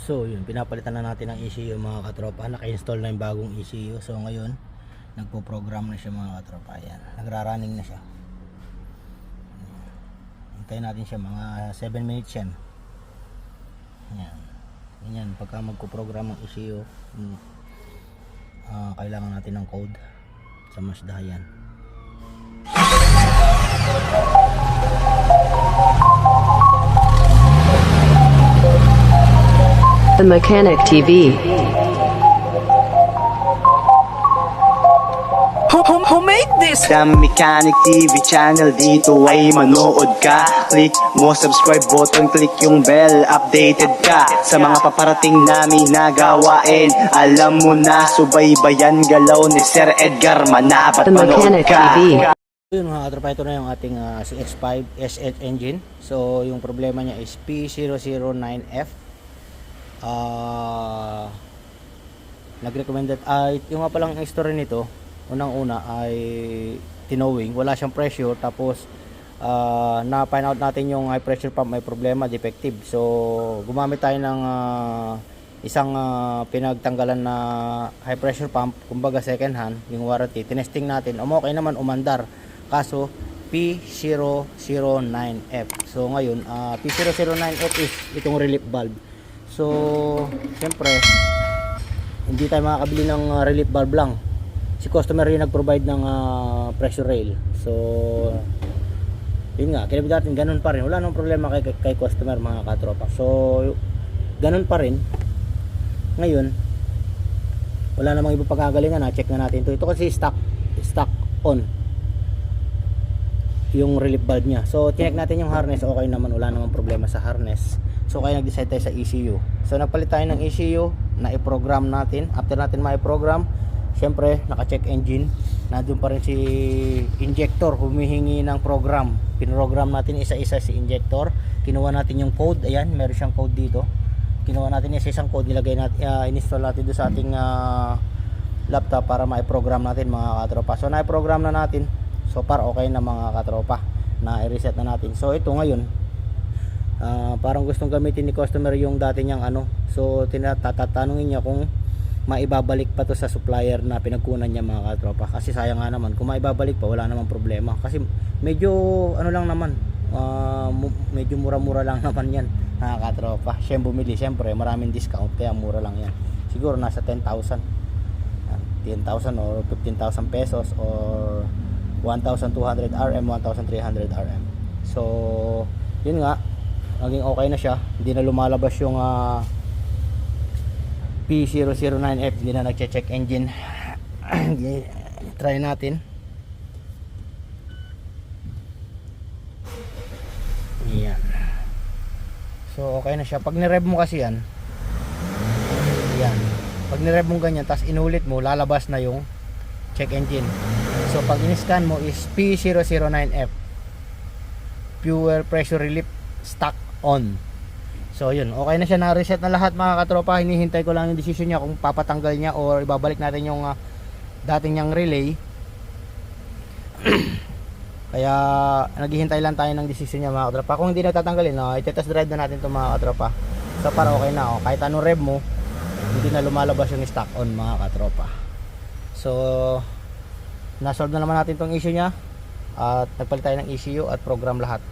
So yun, pinapalitan na natin ang ECU mga katropa. Naka-install na yung bagong ECU. So ngayon, nagpo-program na siya mga katropa. Ayan, nagra-running na siya. Hintayin natin siya mga 7 minutes yan. Ayan. Ganyan, pagka magpo-program ang ECU, kailangan natin ng code sa Mazda yan. The Mechanic TV. Who made this? The Mechanic TV channel, dito ay manood ka. Click mo subscribe button, click yung bell, updated ka sa mga paparating namin na gawain. Alam mo na, subaybayan galaw ni Sir Edgar, manapat The manood Mechanic ka. TV. Yun mga katropa, ito na yung ating CX-5 SH engine. So yung problema niya is P009F. Nag-recommended yung nga palang history nito, unang-una ay tinowing, wala siyang pressure, tapos na find out natin yung high pressure pump may problema, defective. So gumamit tayo ng isang pinagtanggalan na high pressure pump, kumbaga second hand, yung warranty. Tinesting natin, okay naman, umandar, kaso P009F. So ngayon, P009F is itong relief valve. So siyempre hindi tayo makakabili ng relief valve lang, si customer rin nag-provide ng pressure rail. So yun nga, kinabit natin, ganun pa rin, wala nang problema kay customer mga katropa. So ganun pa rin ngayon, wala namang iba pagkagalingan. Na check na natin ito kasi stock on yung relief valve nya. So tinek natin yung harness, okay naman, wala namang problema sa harness. So kaya nag-decide tayo sa ECU. So nagpalit tayo ng ECU na i-program natin. After natin ma-program, syempre naka-check engine, nandun pa rin si injector, humihingi ng program. Pinrogram natin isa-isa si injector. Kinuha natin yung code, ayan, meron siyang code dito. Kinuha natin isa-isang code, nilagay natin, in-install natin doon sa ating laptop para ma-program natin mga katropa. So na-program na natin. So para okay na mga katropa, na i-reset na natin. So ito ngayon, parang gustong gamitin ni customer yung dati niyang so tatanungin niya kung maibabalik pa to sa supplier na pinagkunan niya mga katropa. Kasi sayang nga naman, kung maibabalik pa wala namang problema. Kasi medyo lang naman, medyo mura-mura lang naman yan mga katropa. Siya bumili, siyempre maraming discount, kaya mura lang yan. Siguro nasa 10,000 or 15,000 pesos or 1,200 RM, 1,300 RM. So yun nga, naging okay na siya, hindi na lumalabas yung P009F, hindi na nagche-check engine. Try natin. Yan. So okay na siya. Pag ni-rev mo kasi yan, pag ni-rev mo ganyan, tapos inulit mo, lalabas na yung check engine. So pag in-scan mo is P009F, fuel pressure relief stock on. So yun, okay na siya, na-reset na lahat mga katropa. Hinihintay ko lang yung decision niya kung papatanggal niya or ibabalik natin yung dating niyang relay. Kaya naghihintay lang tayo ng decision niya mga katropa. Kung hindi na tatanggalin, i-test drive na natin ito mga katropa. So para okay na, kahit anong rev mo, hindi na lumalabas yung stock on mga katropa. So na-solve na naman natin tong issue niya, at nagpalit tayo ng ECU at program lahat.